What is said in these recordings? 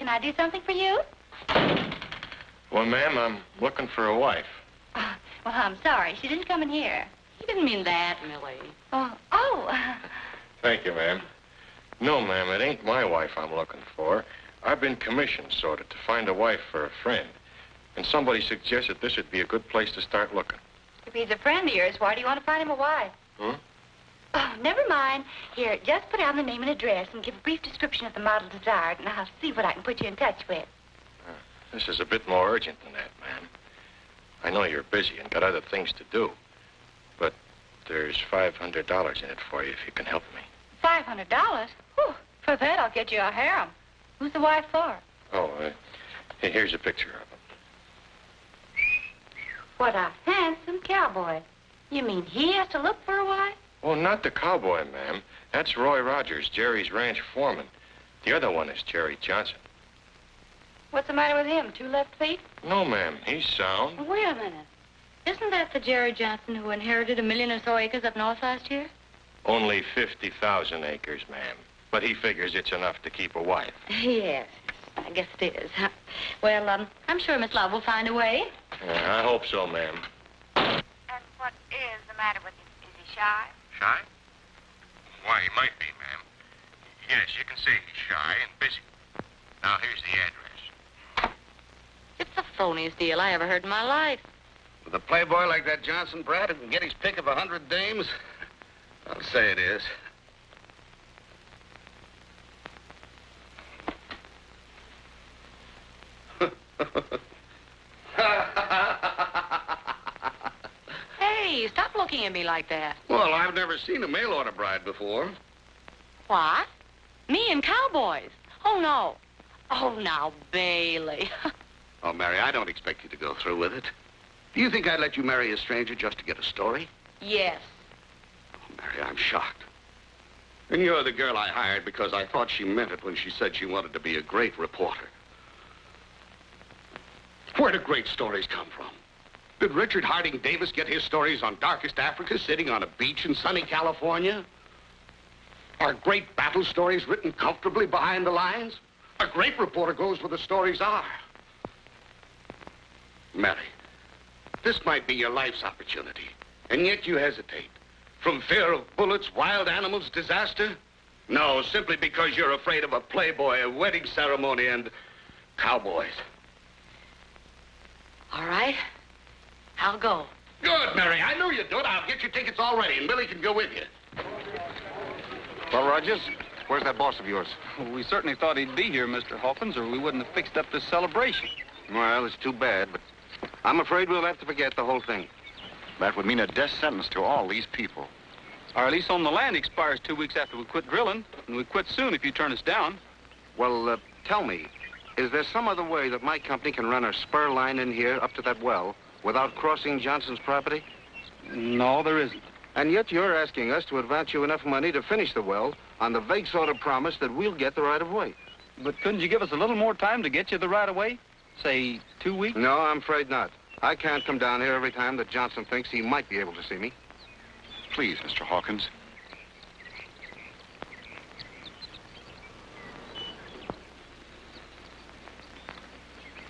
Can I do something for you? Well, ma'am, I'm looking for a wife. Well, I'm sorry. She didn't come in here. He didn't mean that, Millie. Oh. Thank you, ma'am. No, ma'am, it ain't my wife I'm looking for. I've been commissioned, sort of, to find a wife for a friend. And somebody suggested this would be a good place to start looking. If he's a friend of yours, why do you want to find him a wife? Hmm? Oh, never mind. Here, just put down the name and address and give a brief description of the model desired, and I'll see what I can put you in touch with. This is a bit more urgent than that, ma'am. I know you're busy and got other things to do. But there's $500 in it for you if you can help me. $500? Whew, for that, I'll get you a harem. Who's the wife for? Oh, here's a picture of him. What a handsome cowboy. You mean he has to look for a wife? Oh, not the cowboy, ma'am. That's Roy Rogers, Jerry's ranch foreman. The other one is Jerry Johnson. What's the matter with him? 2 left feet? No, ma'am. He's sound. Well, wait a minute. Isn't that the Jerry Johnson who inherited 1 million or so acres up north last year? Only 50,000 acres, ma'am. But he figures it's enough to keep a wife. Yes, I guess it is. Well, I'm sure Miss Love will find a way. I hope so, ma'am. And what is the matter with him? Is he shy? Shy? Why, he might be, ma'am. Yes, you can say he's shy and busy. Now, here's the address. It's the phoniest deal I ever heard in my life. With a playboy like that Johnson brat who can get his pick of 100 dames, I'll say it is. Hey, stop looking at me like that. Well, I've never seen a mail-order bride before. What? Me and cowboys? Oh, no. Oh, now, Bailey. Oh, Mary, I don't expect you to go through with it. Do you think I'd let you marry a stranger just to get a story? Yes. Oh, Mary, I'm shocked. And you're the girl I hired because I thought she meant it when she said she wanted to be a great reporter. Where do great stories come from? Did Richard Harding Davis get his stories on darkest Africa sitting on a beach in sunny California? Are great battle stories written comfortably behind the lines? A great reporter goes where the stories are. Mary, this might be your life's opportunity, and yet you hesitate. From fear of bullets, wild animals, disaster? No, simply because you're afraid of a playboy, a wedding ceremony, and cowboys. All right. I'll go. Good, Mary. I knew you'd do it. I'll get your tickets all ready, and Billy can go with you. Well, Rogers, where's that boss of yours? Well, we certainly thought he'd be here, Mr. Hawkins, or we wouldn't have fixed up this celebration. Well, it's too bad, but I'm afraid we'll have to forget the whole thing. That would mean a death sentence to all these people. Our lease on the land expires 2 weeks after we quit drilling, and we quit soon if you turn us down. Well, tell me, is there some other way that my company can run a spur line in here up to that well without crossing Johnson's property? No, there isn't. And yet you're asking us to advance you enough money to finish the well on the vague sort of promise that we'll get the right-of-way. But couldn't you give us a little more time to get you the right-of-way? Say, 2 weeks? No, I'm afraid not. I can't come down here every time that Johnson thinks he might be able to see me. Please, Mr. Hawkins.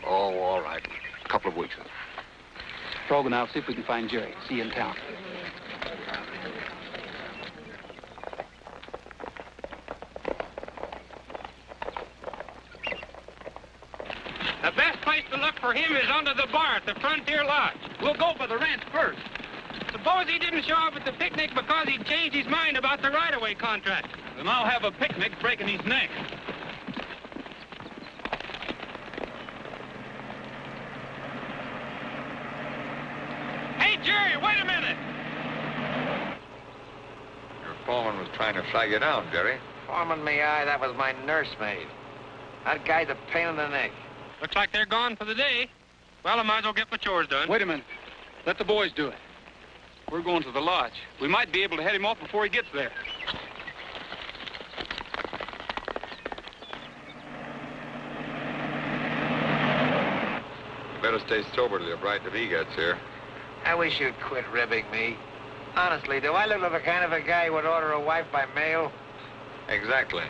Oh, all right. A couple of weeks. Brogan, I'll see if we can find Jerry. See you in town. The best place to look for him is under the bar at the Frontier Lodge. We'll go for the ranch first. Suppose he didn't show up at the picnic because he changed his mind about the right-of-way contract. Then I'll have a picnic breaking his neck. Hey, Jerry, wait a minute. Your foreman was trying to flag you down, Jerry. Foreman me eye, that was my nursemaid. That guy's a pain in the neck. Looks like they're gone for the day. Well, I might as well get my chores done. Wait a minute. Let the boys do it. We're going to the lodge. We might be able to head him off before he gets there. You better stay sober till your bride to be gets here. I wish you'd quit ribbing me. Honestly, do I look like the kind of a guy who would order a wife by mail? Exactly.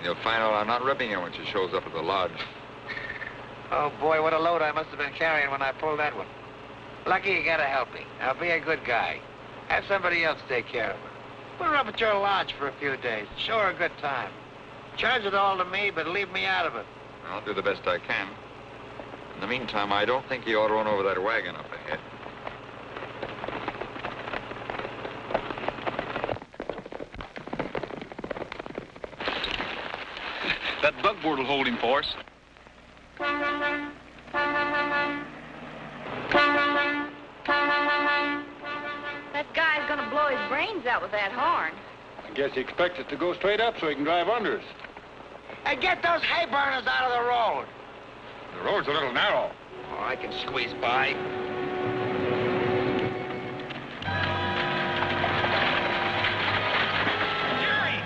You'll find out I'm not ripping her when she shows up at the lodge. Oh, boy, what a load I must have been carrying when I pulled that one. Lucky you gotta help me. I'll be a good guy. Have somebody else take care of her. Put her up at your lodge for a few days. Show her a good time. Charge it all to me, but leave me out of it. I'll do the best I can. In the meantime, I don't think you ought to run over that wagon up ahead. That buckboard will hold him for us. That guy's gonna blow his brains out with that horn. I guess he expects us to go straight up so he can drive under us. Hey, get those hay burners out of the road. The road's a little narrow. Oh, I can squeeze by. Jerry!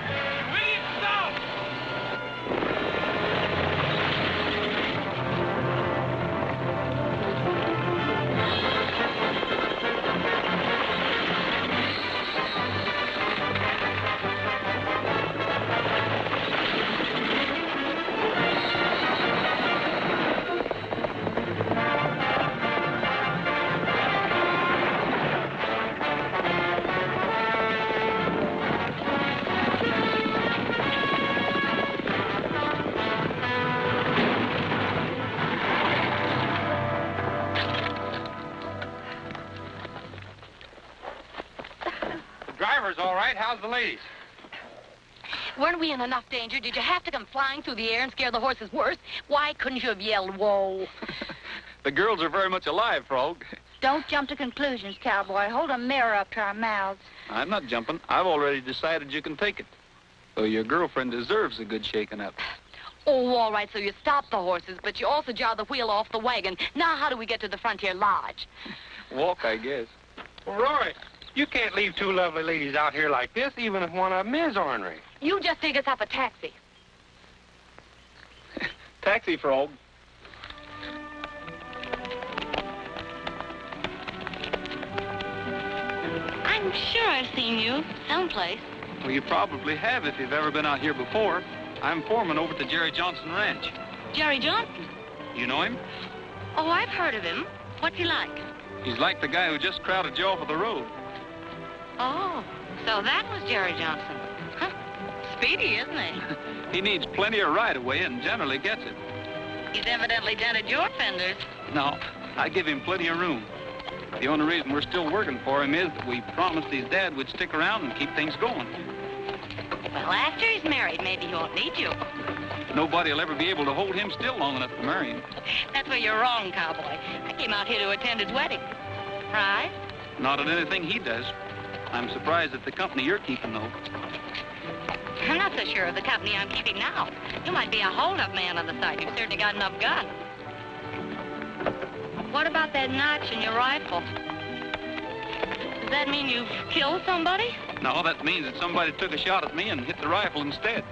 Will you stop? Driver's all right. How's the ladies? Weren't we in enough danger? Did you have to come flying through the air and scare the horses worse? Why couldn't you have yelled, whoa? The girls are very much alive, Frog. Don't jump to conclusions, cowboy. Hold a mirror up to our mouths. I'm not jumping. I've already decided you can take it. Though your girlfriend deserves a good shaking up. Oh, all right, so you stopped the horses, but you also jarred the wheel off the wagon. Now how do we get to the Frontier Lodge? Walk, I guess. Well, Roy, you can't leave two lovely ladies out here like this, even if one of them is ornery. You just dig us up a taxi. Taxi, Frog. I'm sure I've seen you someplace. Well, you probably have if you've ever been out here before. I'm foreman over at the Jerry Johnson Ranch. Jerry Johnson? You know him? Oh, I've heard of him. What's he like? He's like the guy who just crowded you off of the road. Oh, so that was Jerry Johnson. Huh. Speedy, isn't he? He needs plenty of right-of-way and generally gets it. He's evidently dented your fenders. No, I give him plenty of room. The only reason we're still working for him is that we promised his dad would stick around and keep things going. Well, after he's married, maybe he won't need you. Nobody will ever be able to hold him still long enough to marry him. That's where you're wrong, cowboy. I came out here to attend his wedding. Right? Not at anything he does. I'm surprised at the company you're keeping, though. I'm not so sure of the company I'm keeping now. You might be a hold-up man on the side. You've certainly got enough guns. What about that notch in your rifle? Does that mean you've killed somebody? No, that means that somebody took a shot at me and hit the rifle instead.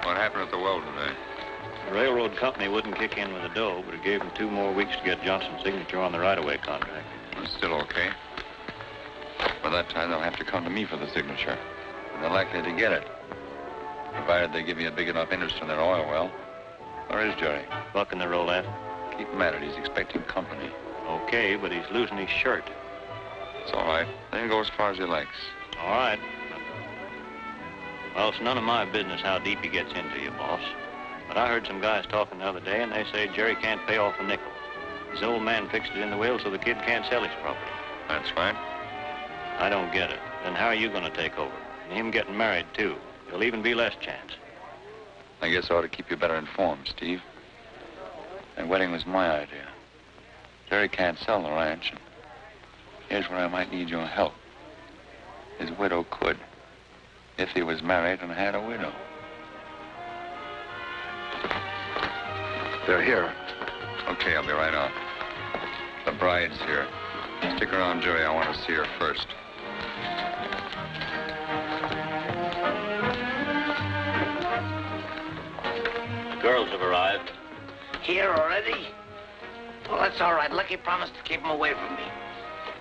What happened at the well today? The railroad company wouldn't kick in with the dough, but it gave them 2 more weeks to get Johnson's signature on the right-of-way contract. It's still okay. By that time, they'll have to come to me for the signature. And they're likely to get it. Provided they give me a big enough interest in their oil well. Where is Jerry? Bucking the roulette. Keep him at it. He's expecting company. Okay, but he's losing his shirt. It's all right. Let him go as far as he likes. All right. Well, it's none of my business how deep he gets into you, boss. But I heard some guys talking the other day, and they say Jerry can't pay off a nickel. His old man fixed it in the will so the kid can't sell his property. That's fine. I don't get it. Then how are you going to take over? And him getting married, too. There'll even be less chance. I guess I ought to keep you better informed, Steve. That wedding was my idea. Jerry can't sell the ranch, and here's where I might need your help. His widow could, if he was married and had a widow. They're here. Okay, I'll be right out. The bride's here. Stick around, Jerry. I want to see her first. The girls have arrived. Here already? Well, that's all right. Lucky promised to keep him away from me.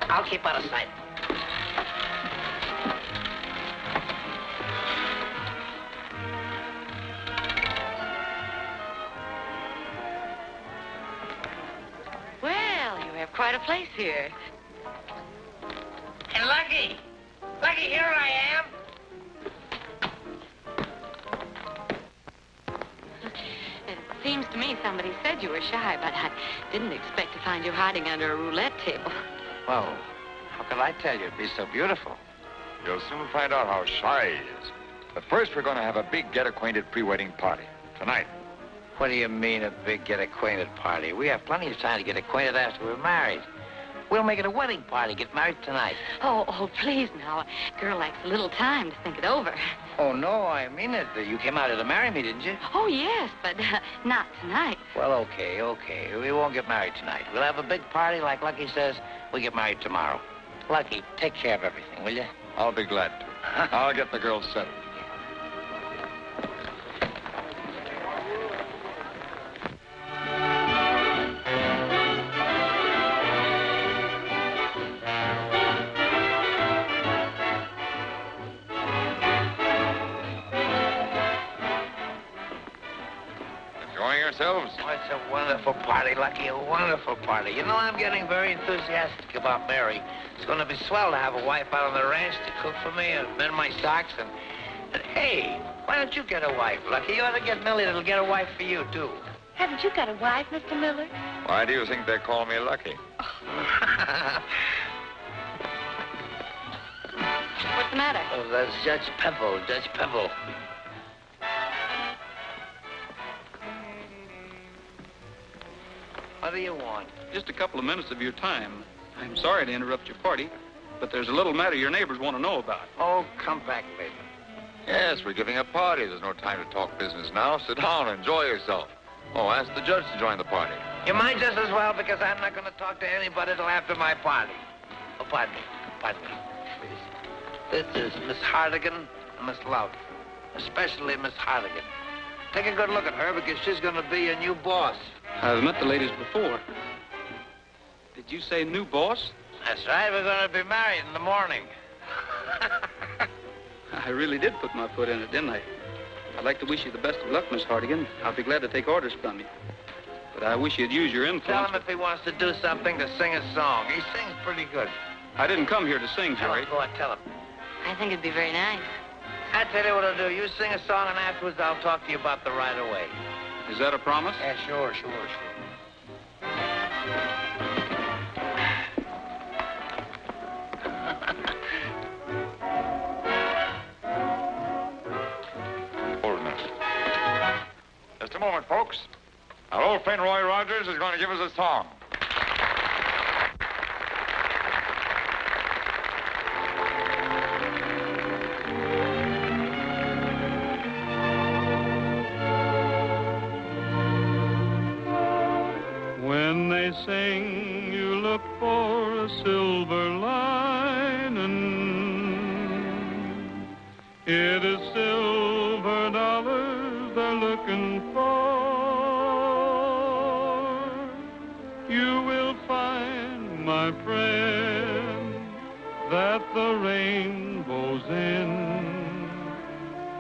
I'll keep out of sight. Well, you have quite a place here. Hey, Lucky! Lucky, here I am! It seems to me somebody said you were shy, but I didn't expect to find you hiding under a roulette table. Well, how could I tell you? It'd be so beautiful. You'll soon find out how shy he is. But first, we're going to have a big get-acquainted pre-wedding party. Tonight. What do you mean, a big get-acquainted party? We have plenty of time to get acquainted after we're married. We'll make it a wedding party. Get married tonight. Oh, please now. A girl likes a little time to think it over. Oh, no, I mean it. You came out here to marry me, didn't you? Oh, yes, but not tonight. Well, okay. We won't get married tonight. We'll have a big party like Lucky says. We'll get married tomorrow. Lucky, take care of everything, will you? I'll be glad to. I'll get the girls settled. Enjoying yourselves? Oh, it's a wonderful party, Lucky, a wonderful party. You know, I'm getting very enthusiastic about Mary. It's going to be swell to have a wife out on the ranch to cook for me and mend my socks. And hey, why don't you get a wife, Lucky? You ought to get Millie that'll get a wife for you, too. Haven't you got a wife, Mr. Miller? Why do you think they call me Lucky? What's the matter? Oh, that's Judge Pebble. What do you want? Just a couple of minutes of your time. I'm sorry to interrupt your party, but there's a little matter your neighbors want to know about. Oh, come back later. Yes, we're giving a party. There's no time to talk business now. Sit down and enjoy yourself. Oh, ask the judge to join the party. You mind just as well, because I'm not going to talk to anybody till after my party. Oh, pardon me, please. This is Miss Hardigan and Miss Lout, especially Miss Hardigan. Take a good look at her, because she's going to be your new boss. I've met the ladies before. Did you say new boss? That's right, we're going to be married in the morning. I really did put my foot in it, didn't I? I'd like to wish you the best of luck, Miss Hardigan. I'll be glad to take orders from you. But I wish you'd use your Tell influence. him if he wants to do something to sing a song. He sings pretty good. I didn't come here to sing, Tell Jerry. him, go on, tell him. I think it'd be very nice. I tell you what I'll do. You sing a song, and afterwards I'll talk to you about the right away. Is that a promise? Yeah, sure. Hold a minute. Just a moment, folks. Our old friend Roy Rogers is going to give us a song. When they sing, you look for a silver lining. It is silver dollars they're looking for. You will find, my friend, that the rainbow's end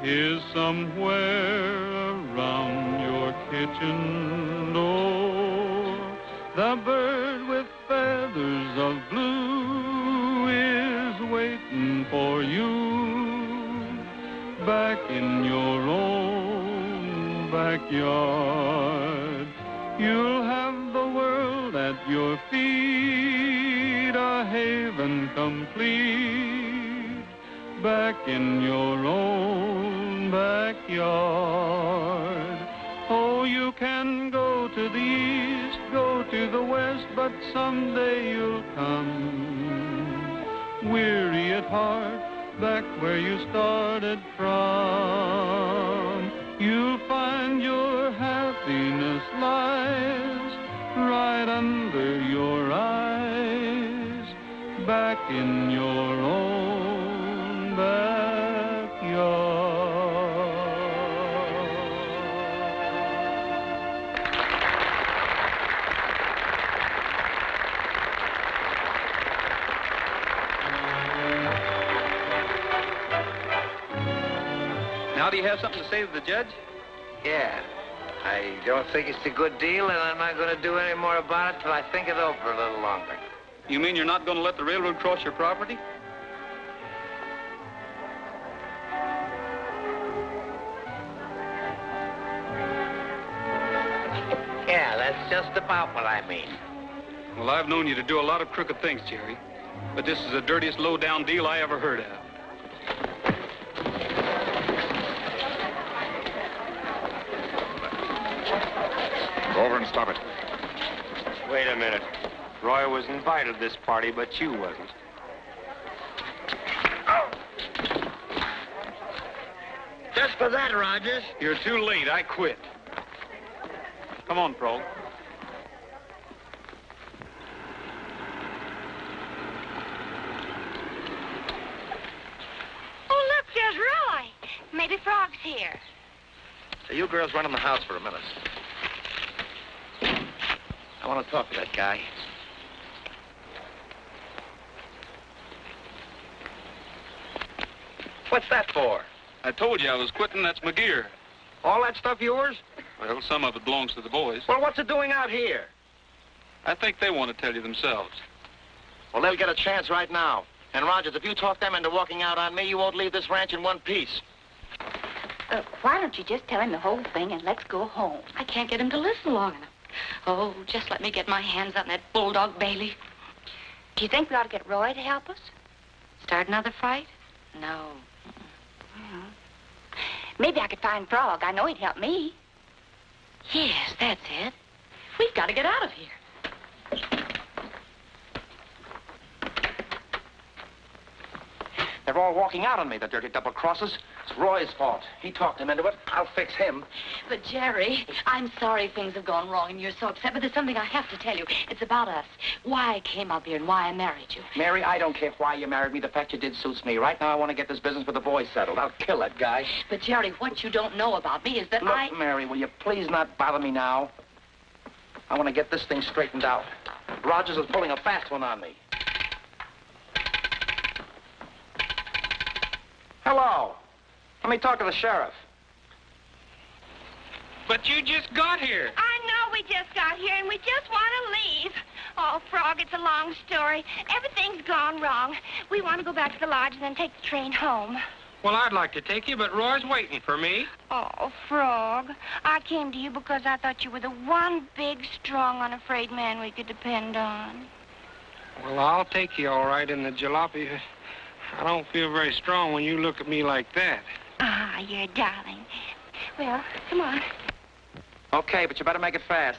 is somewhere around your kitchen door. The bird with feathers of blue is waiting for you back in your own backyard. You'll have the world at your feet, a haven complete, back in your own backyard. Oh, you can go to the east, go to the west, but someday you'll come, weary at heart, back where you started from. You'll find your happiness lies right under your eyes, back in your own backyard. Now do you have something to say to the judge? Yeah. I don't think it's a good deal, and I'm not going to do any more about it till I think it over a little longer. You mean you're not going to let the railroad cross your property? Yeah, that's just about what I mean. Well, I've known you to do a lot of crooked things, Jerry. But this is the dirtiest low-down deal I ever heard of. Go over and stop it. Wait a minute. Roy was invited to this party, but you wasn't. Just for that, Rogers. You're too late. I quit. Come on, Pro. Oh, look, there's Roy. Maybe Frog's here. So you girls run in the house for a minute. I want to talk to that guy. What's that for? I told you I was quitting. That's my gear. All that stuff yours? Well, some of it belongs to the boys. Well, what's it doing out here? I think they want to tell you themselves. Well, they'll get a chance right now. And, Rogers, if you talk them into walking out on me, you won't leave this ranch in one piece. Why don't you just tell him the whole thing and let's go home? I can't get him to listen long enough. Oh, just let me get my hands on that bulldog Bailey. Do you think we ought to get Roy to help us? Start another fight? No. Maybe I could find Frog. I know he'd help me. Yes, that's it. We've got to get out of here. They're all walking out on me, the dirty double-crossers. It's Roy's fault. He talked him into it. I'll fix him. But, Jerry, I'm sorry things have gone wrong and you're so upset, but there's something I have to tell you. It's about us. Why I came up here and why I married you. Mary, I don't care why you married me. The fact you did suits me. Right now, I want to get this business with the boys settled. I'll kill that guy. But, Jerry, what you don't know about me is that Look, Mary, will you please not bother me now? I want to get this thing straightened out. Rogers is pulling a fast one on me. Hello. Let me talk to the sheriff. But you just got here. I know we just got here and we just want to leave. Oh, Frog, it's a long story. Everything's gone wrong. We want to go back to the lodge and then take the train home. Well, I'd like to take you, but Roy's waiting for me. Oh, Frog, I came to you because I thought you were the one big, strong, unafraid man we could depend on. Well, I'll take you all right in the jalopy. I don't feel very strong when you look at me like that. Ah, you're a darling. Well, come on. Okay, but you better make it fast.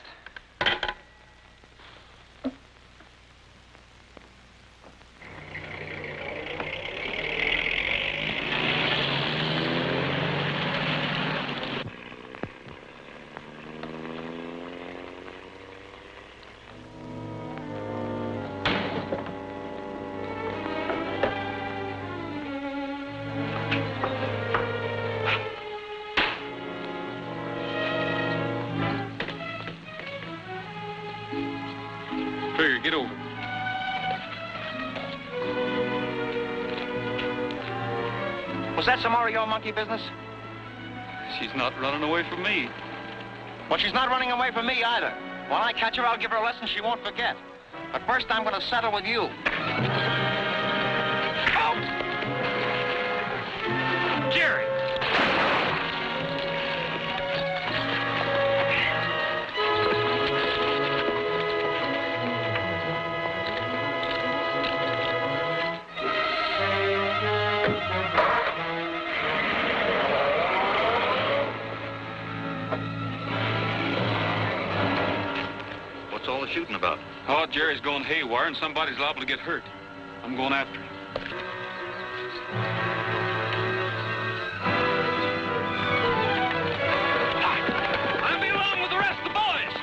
Trigger, get over. Was that some more of your monkey business? She's not running away from me. Well, she's not running away from me either. When I catch her, I'll give her a lesson she won't forget. But first, I'm going to settle with you. Oh! Jerry! All the shooting about? Oh, Jerry's going haywire and somebody's liable to get hurt. I'm going after him. I'll be along with the rest of the boys.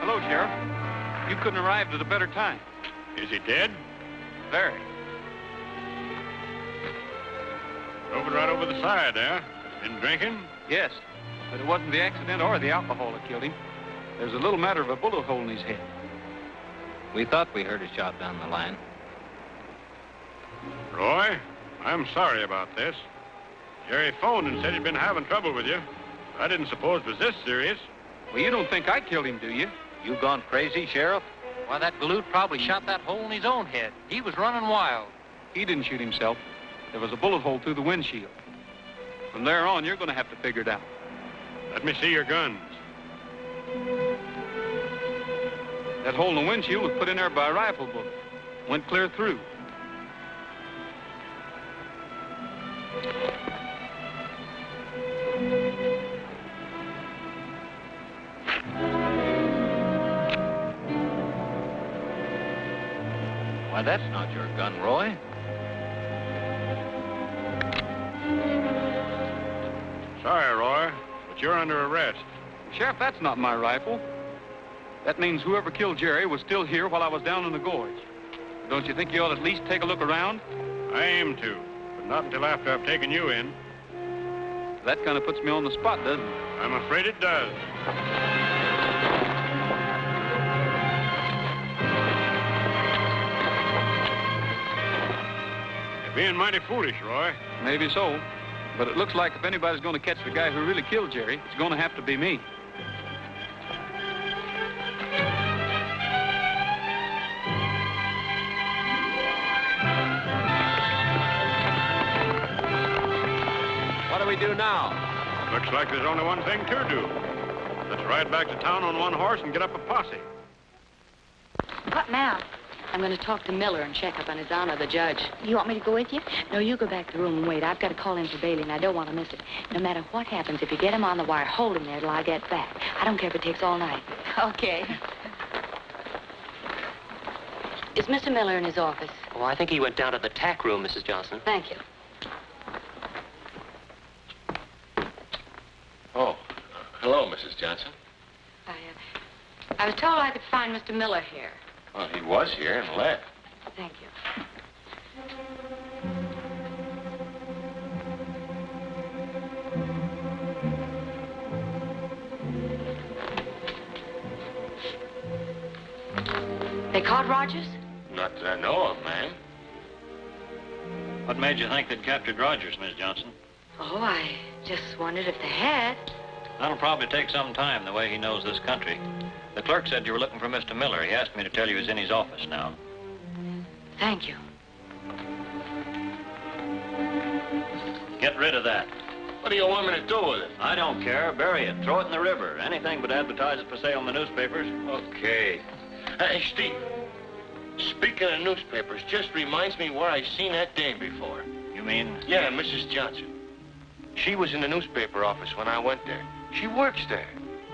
Hello, Sheriff. You couldn't arrive at a better time. Is he dead? Very. Drove it right over the side, huh? Been drinking? Yes, but it wasn't the accident or the alcohol that killed him. There's a little matter of a bullet hole in his head. We thought we heard a shot down the line. Roy, I'm sorry about this. Jerry phoned and said he'd been having trouble with you. I didn't suppose it was this serious. Well, you don't think I killed him, do you? You gone crazy, Sheriff? Why, that galoot probably shot that hole in his own head. He was running wild. He didn't shoot himself. There was a bullet hole through the windshield. From there on, you're going to have to figure it out. Let me see your guns. That hole in the windshield was put in there by a rifle bullet. Went clear through. Why, that's not your gun, Roy. Sorry, Roy, but you're under arrest. Sheriff, that's not my rifle. That means whoever killed Jerry was still here while I was down in the gorge. Don't you think you ought to at least take a look around? I aim to, but not until after I've taken you in. That kind of puts me on the spot, doesn't it? I'm afraid it does. You're being mighty foolish, Roy. Maybe so. But it looks like if anybody's going to catch the guy who really killed Jerry, it's going to have to be me. What do we do now? Looks like there's only one thing to do. Let's ride back to town on one horse and get up a posse. What now? I'm going to talk to Miller and check up on his honor, the judge. You want me to go with you? No, you go back to the room and wait. I've got to call in for Bailey, and I don't want to miss it. No matter what happens, if you get him on the wire, hold him there till I get back. I don't care if it takes all night. Okay. Is Mr. Miller in his office? Oh, I think he went down to the tack room, Mrs. Johnson. Thank you. Oh, hello, Mrs. Johnson. I was told I could find Mr. Miller here. Well, he was here and left. Thank you. They caught Rogers? Not that I know of, ma'am. What made you think they'd captured Rogers, Miss Johnson? Oh, I just wondered if they had. That'll probably take some time, the way he knows this country. The clerk said you were looking for Mr. Miller. He asked me to tell you he's in his office now. Thank you. Get rid of that. What do you want me to do with it? I don't care. Bury it. Throw it in the river. Anything but advertise it for sale in the newspapers. Okay. Hey, Steve. Speaking of newspapers, just reminds me where I seen that dame before. You mean? Yeah, Mrs. Johnson. She was in the newspaper office when I went there. She works there.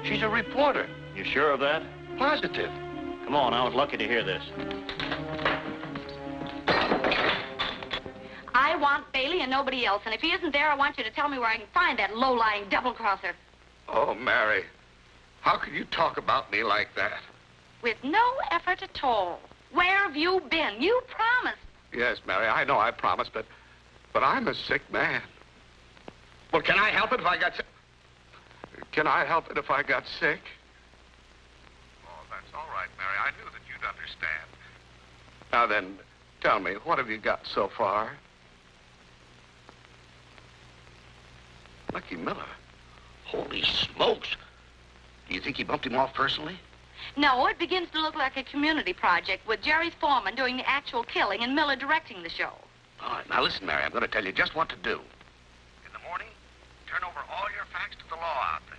She's a reporter. You sure of that? Positive. Come on, I was lucky to hear this. I want Bailey and nobody else, and if he isn't there, I want you to tell me where I can find that low-lying double-crosser. Oh, Mary, how could you talk about me like that? With no effort at all. Where have you been? You promised. Yes, Mary, I know I promised, but I'm a sick man. Well, can I help it if I got sick? Can I help it if I got sick? Oh, that's all right, Mary. I knew that you'd understand. Now then, tell me, what have you got so far? Lucky Miller. Holy smokes. Do you think he bumped him off personally? No, it begins to look like a community project with Jerry's foreman doing the actual killing and Miller directing the show. All right, now listen, Mary, I'm going to tell you just what to do. In the morning, turn over all your facts to the law out there.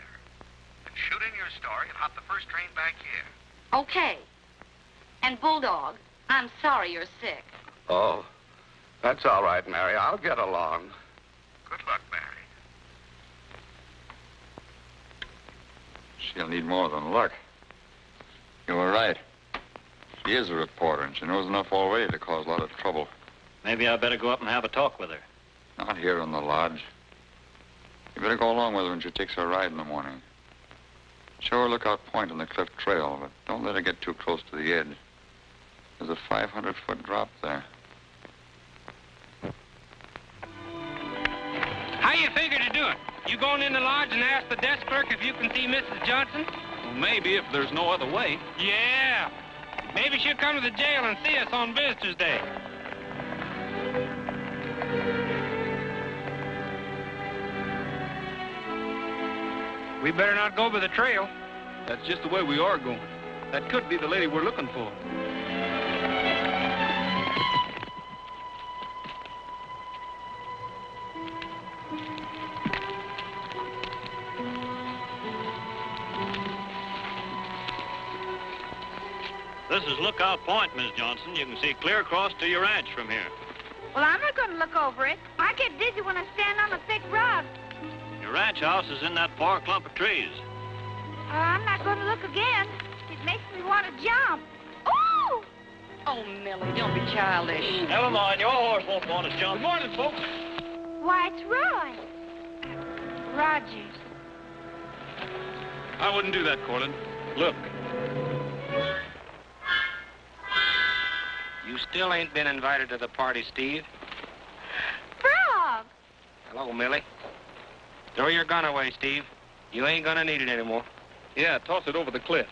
Then shoot in your story and hop the first train back here. Okay. And Bulldog, I'm sorry you're sick. Oh, that's all right, Mary. I'll get along. Good luck, Mary. She'll need more than luck. You were right. She is a reporter, and she knows enough already to cause a lot of trouble. Maybe I better go up and have a talk with her. Not here in the lodge. You better go along with her when she takes her ride in the morning. Show her Lookout Point on the cliff trail, but don't let her get too close to the edge. There's a 500-foot drop there. How you figure to do it? You going in the lodge and ask the desk clerk if you can see Mrs. Johnson? Well, maybe if there's no other way. Yeah. Maybe she'll come to the jail and see us on Visitor's Day. We better not go by the trail. That's just the way we are going. That could be the lady we're looking for. This is Lookout Point, Miss Johnson. You can see clear across to your ranch from here. Well, I'm not going to look over it. I get dizzy when I stand on a thick rock. Your ranch house is in that far clump of trees. I'm not going to look again. It makes me want to jump. Ooh! Oh, Millie, don't be childish. Never mind, your horse won't want to jump. Good morning, folks. Why, it's Roy. Rogers. I wouldn't do that, Corlin. Look. You still ain't been invited to the party, Steve. Frog! Hello, Millie. Throw your gun away, Steve. You ain't gonna need it anymore. Yeah, toss it over the cliff.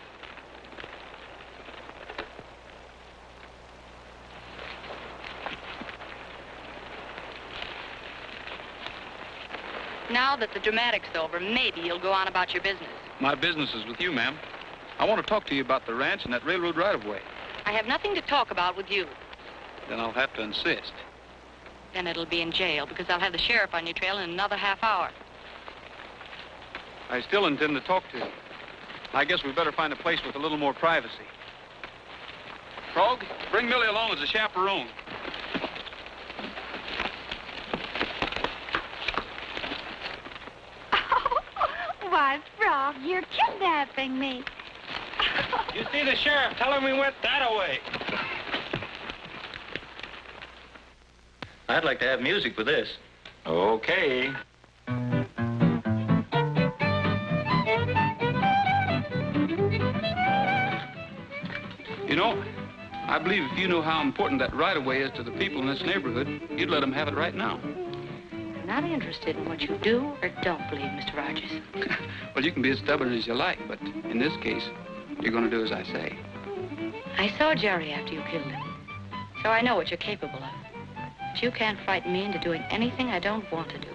Now that the dramatic's over, maybe you'll go on about your business. My business is with you, ma'am. I want to talk to you about the ranch and that railroad right-of-way. I have nothing to talk about with you. Then I'll have to insist. Then it'll be in jail, because I'll have the sheriff on your trail in another half hour. I still intend to talk to you. I guess we better find a place with a little more privacy. Frog, bring Millie along as a chaperone. Why, Frog, you're kidnapping me. You see the sheriff. Tell him we went that away. I'd like to have music for this. Okay. You know, I believe if you knew how important that right-of-way is to the people in this neighborhood, you'd let them have it right now. I'm not interested in what you do or don't believe, Mr. Rogers. Well, you can be as stubborn as you like, but in this case, you're going to do as I say. I saw Jerry after you killed him, so I know what you're capable of. But you can't frighten me into doing anything I don't want to do.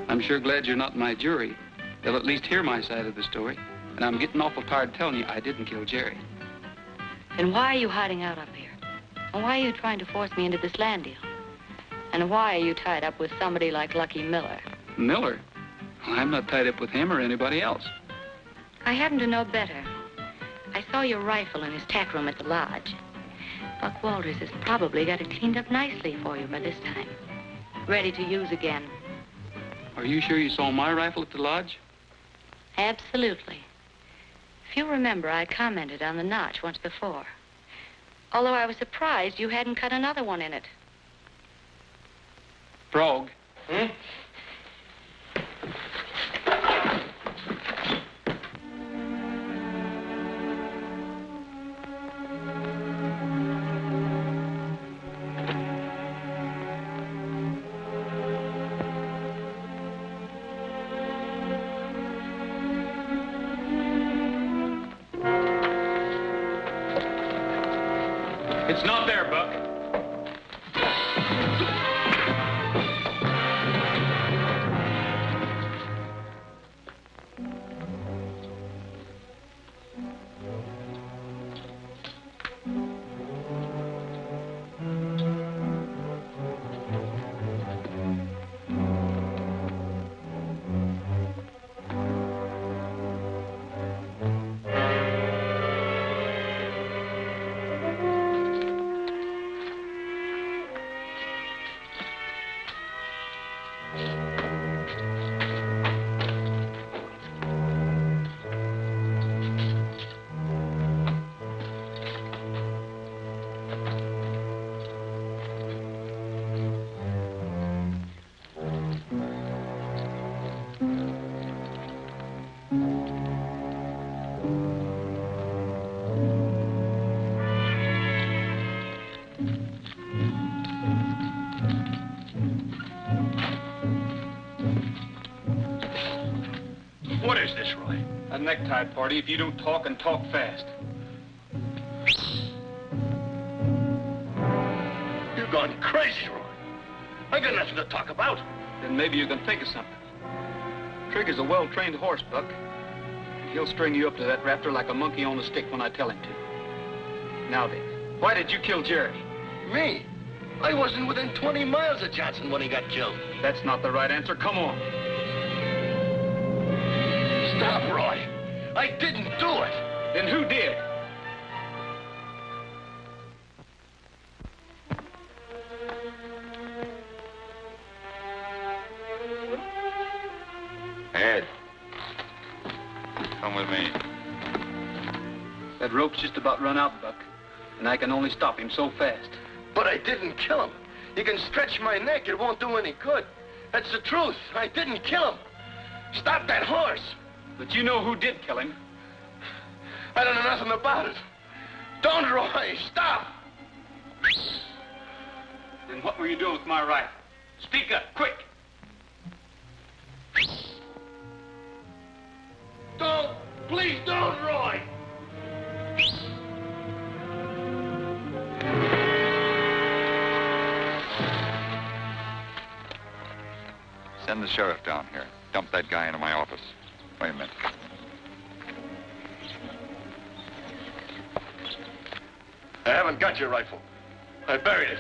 I'm sure glad you're not my jury. They'll at least hear my side of the story, and I'm getting awful tired telling you I didn't kill Jerry. Then why are you hiding out up here? And why are you trying to force me into this land deal? And why are you tied up with somebody like Lucky Miller? Miller? Well, I'm not tied up with him or anybody else. I happen to know better. I saw your rifle in his tack room at the lodge. Buck Walters has probably got it cleaned up nicely for you by this time. Ready to use again. Are you sure you saw my rifle at the lodge? Absolutely. If you remember, I commented on the notch once before. Although I was surprised you hadn't cut another one in it. Frog. It's not there, Buck. What is this, Roy? A necktie party if you don't talk and talk fast. You've gone crazy, Roy. I got nothing to talk about. Then maybe you can think of something. Trigger's a well-trained horse, Buck. He'll string you up to that raptor like a monkey on a stick when I tell him to. Now then, why did you kill Jerry? Me? I wasn't within 20 miles of Johnson when he got killed. That's not the right answer. Come on. Stop, Roy. I didn't do it. Then who did? Ed. Come with me. That rope's just about run out, Buck. And I can only stop him so fast. But I didn't kill him. You can stretch my neck. It won't do any good. That's the truth. I didn't kill him. Stop that horse. But you know who did kill him. I don't know nothing about it. Don't, Roy. Stop. Then what were you doing with my rifle? Speak up, quick. Don't. Please don't, Roy. Send the sheriff down here. Dump that guy into my office. Wait a minute. I haven't got your rifle. I buried it.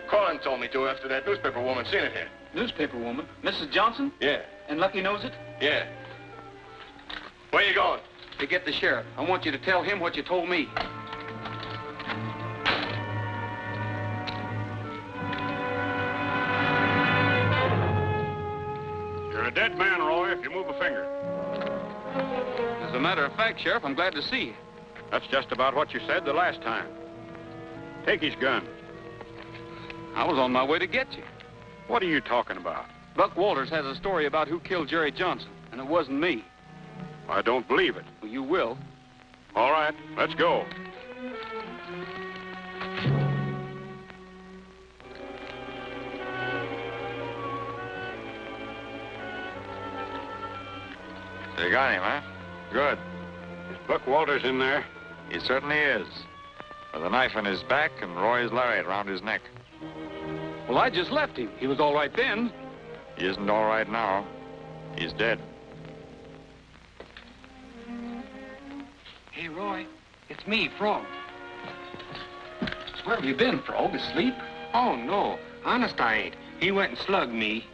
Corlin told me to after that newspaper woman seen it here. Newspaper woman? Mrs. Johnson? Yeah. And Lucky knows it? Yeah. Where you going? To get the sheriff. I want you to tell him what you told me. You're a dead man, Roy, if you move a finger. As a matter of fact, Sheriff, I'm glad to see you. That's just about what you said the last time. Take his gun. I was on my way to get you. What are you talking about? Buck Walters has a story about who killed Jerry Johnson, and it wasn't me. I don't believe it. Well, you will. All right, let's go. You got him, huh? Good. Is Buck Walters in there? He certainly is. With a knife in his back and Roy's lariat around his neck. Well, I just left him. He was all right then. He isn't all right now. He's dead. Hey, Roy, it's me, Frog. Where have you been, Frog? Asleep? Oh, no. Honest, I ain't. He went and slugged me.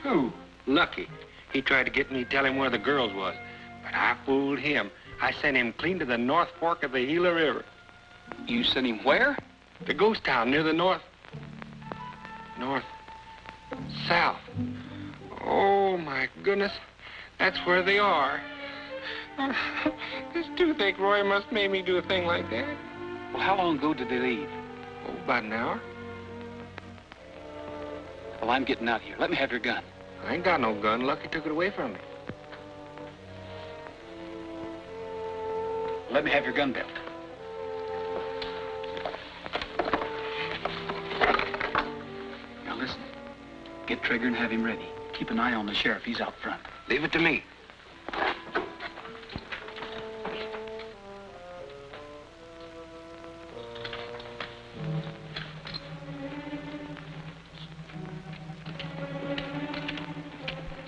Who? Lucky. He tried to get me to tell him where the girls was. But I fooled him. I sent him clean to the North Fork of the Gila River. You sent him where? The ghost town near the south. Oh, my goodness. That's where they are. This toothache, Roy, must made me do a thing like that. Well, how long ago did they leave? Oh, about an hour. Well, I'm getting out of here. Let me have your gun. I ain't got no gun. Lucky took it away from me. Let me have your gun belt. Now listen. Get Trigger and have him ready. Keep an eye on the sheriff. He's out front. Leave it to me.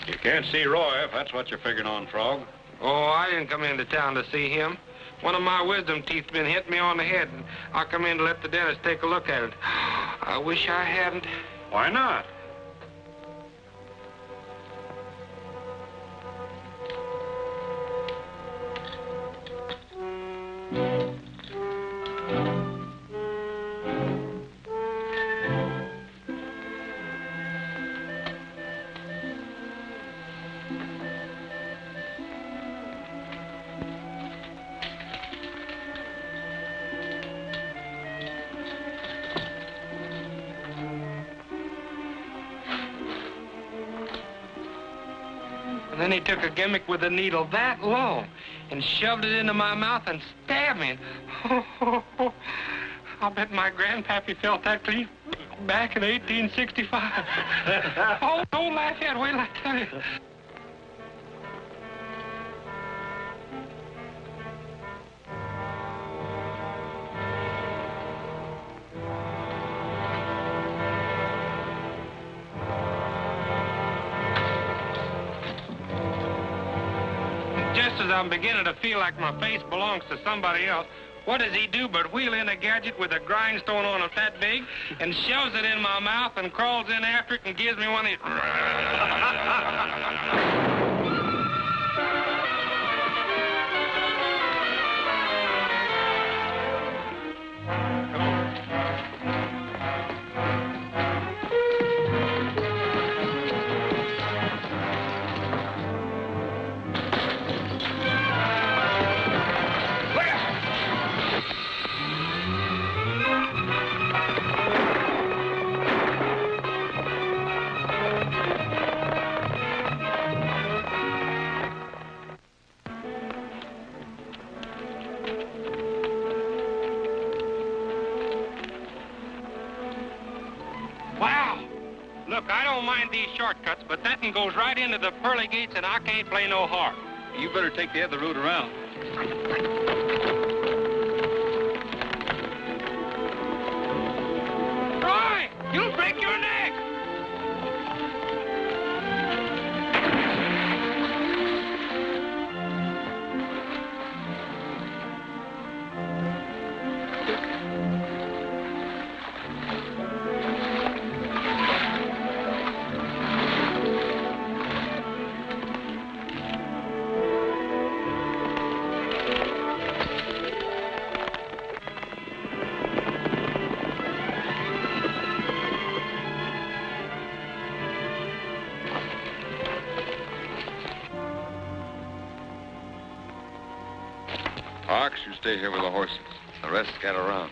You can't see Roy if that's what you're figuring on, Frog. Oh, I didn't come into town to see him. One of my wisdom teeth been hitting me on the head, and I come in to let the dentist take a look at it. I wish I hadn't. Why not? And then he took a gimmick with a needle that long. and shoved it into my mouth and stabbed me. I'll bet my grandpappy felt that clean back in 1865. Oh, don't laugh yet. Wait till I tell you. Just as I'm beginning to feel like my face belongs to somebody else, what does he do but wheel in a gadget with a grindstone on it that big and shoves it in my mouth and crawls in after it and gives me one of these... Look, I don't mind these shortcuts, but that one goes right into the pearly gates, and I can't play no harp. You better take the other route around. Roy, you'll break your neck! Ox, you stay here with the horses. The rest scatter around.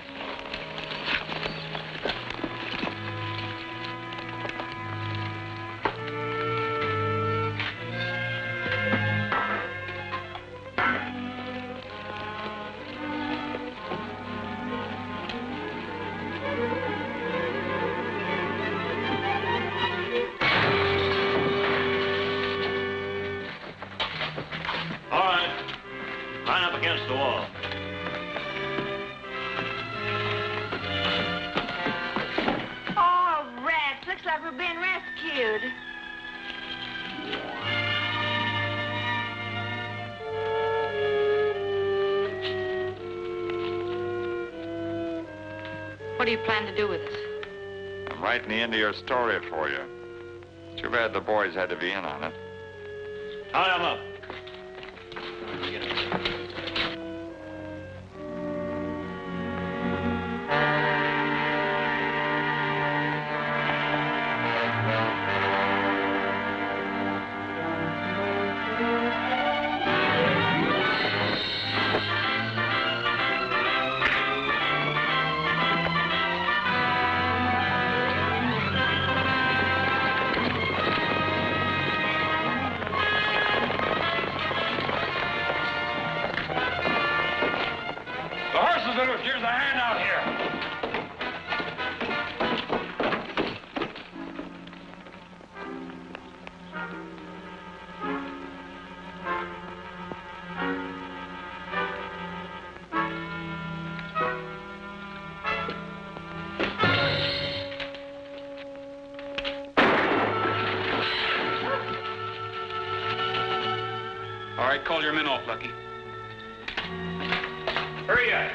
Against the wall. Oh, rats. Looks like we're being rescued. What do you plan to do with us? I'm writing the end of your story for you. Too bad the boys had to be in on it. Tie them up. Here's a hand out here. All right, call your men off, Lucky. Hurry up.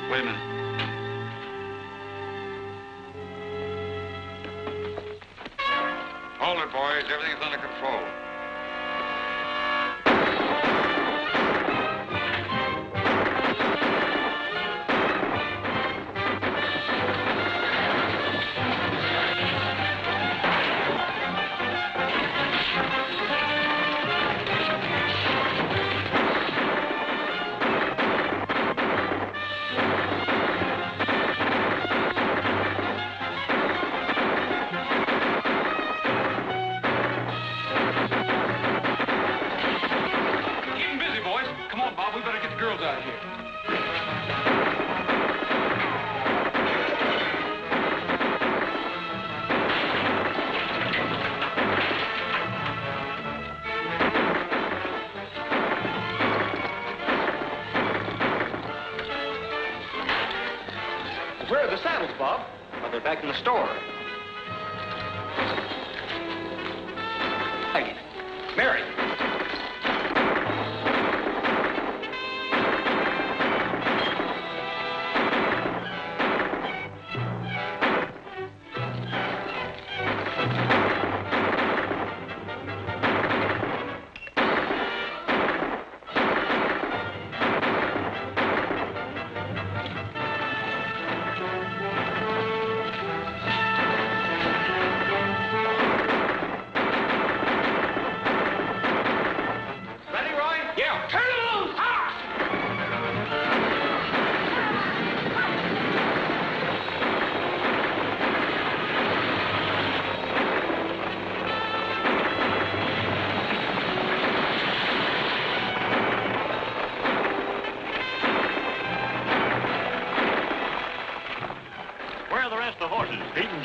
Wait a minute. Hold it, boys. Everything's under control. the girls out here. Where are the saddles, Bob? Well, they're back in the store. Maggie. Mary.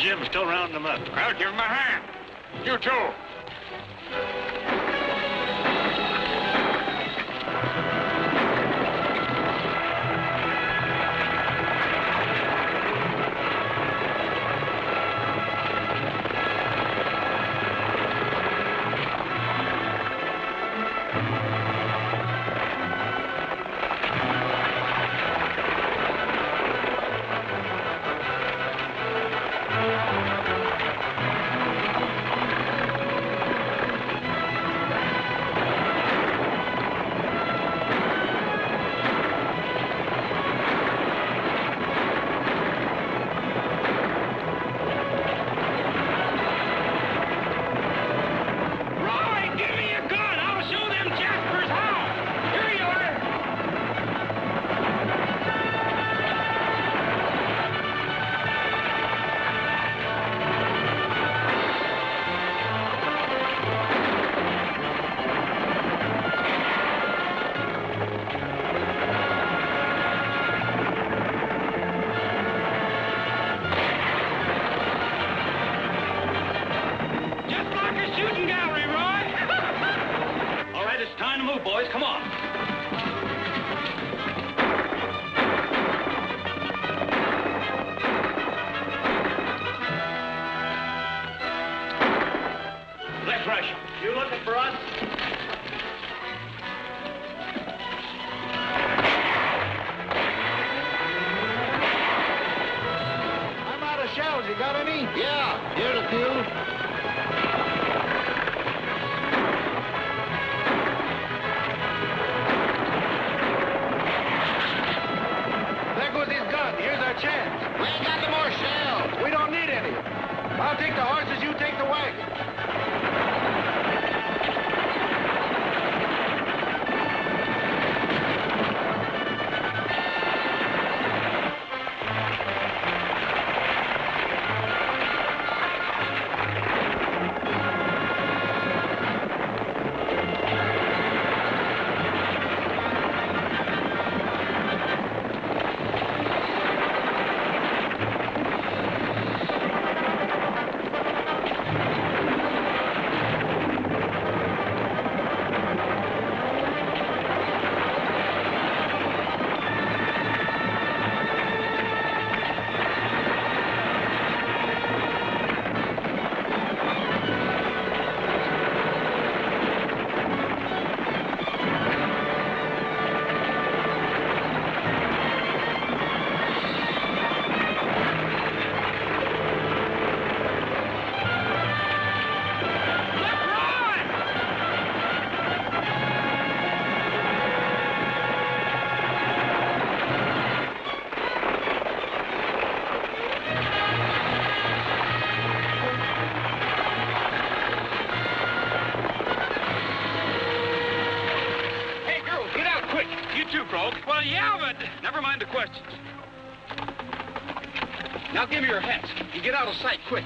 Jim's still rounding them up. Well, give him a hand. You too. Well, yeah, but never mind the questions. Now give me your hats. You get out of sight quick.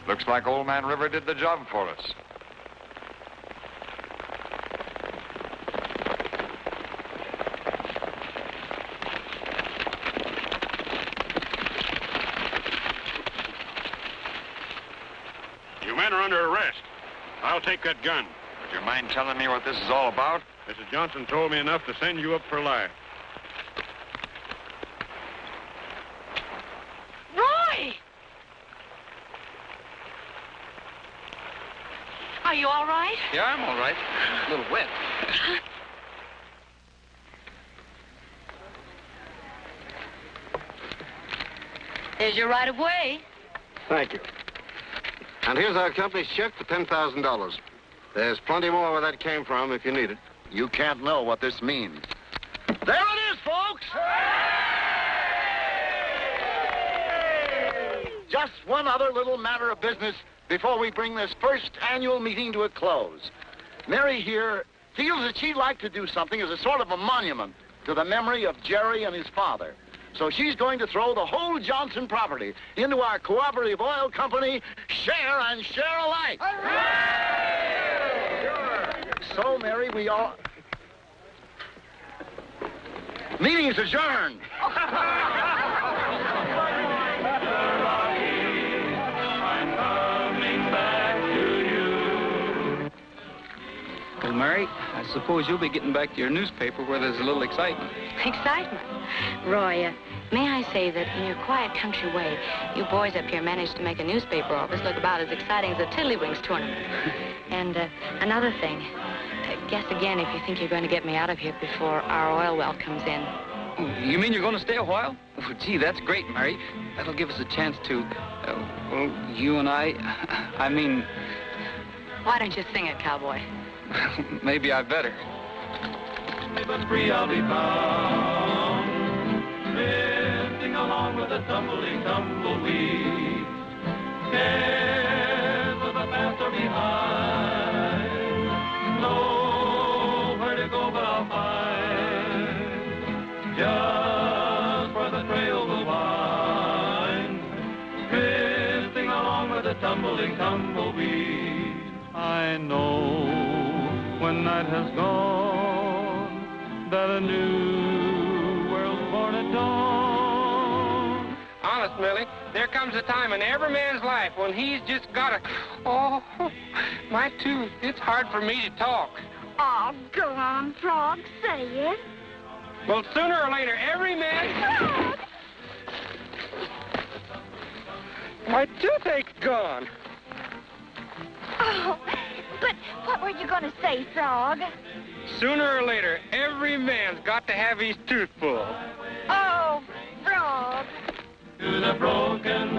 Looks like Old Man River did the job for us. You men are under arrest. I'll take that gun. Would you mind telling me what this is all about? Mrs. Johnson told me enough to send you up for life. Roy! Are you all right? Yeah, I'm all right. A little wet. There's your right of way. Thank you. And here's our company's check for $10,000. There's plenty more where that came from if you need it. You can't know what this means. There it is, folks! Just one other little matter of business before we bring this first annual meeting to a close. Mary here feels that she'd like to do something as a sort of a monument to the memory of Jerry and his father. So she's going to throw the whole Johnson property into our cooperative oil company, share and share alike. So, Mary, we all... Meeting is adjourned. Well, Mary, I suppose you'll be getting back to your newspaper where there's a little excitement. Excitement. Roy, may I say that in your quiet country way, you boys up here managed to make a newspaper office look about as exciting as a Tiddlywinks tournament. And another thing, guess again if you think you're going to get me out of here before our oil well comes in. Oh, you mean you're going to stay a while? Oh, gee, that's great, Mary. That'll give us a chance to, well, you and I mean... Why don't you sing it, cowboy? Maybe I better. But free I'll be found, drifting along with a tumbling tumbleweed. Cares of the past are behind, nowhere to go but I'll find just where the trail will wind, drifting along with a tumbling tumbleweed. I know when night has gone that a new world's born at dawn. Honest, Millie, there comes a time in every man's life when he's just got to... Oh, my tooth. It's hard for me to talk. Oh, go on, Frog. Say it. Well, sooner or later, every man... My toothache's gone. Oh, but what were you going to say, Frog? Sooner or later, every man's got to have his tooth pulled. Oh, Frog. To the broken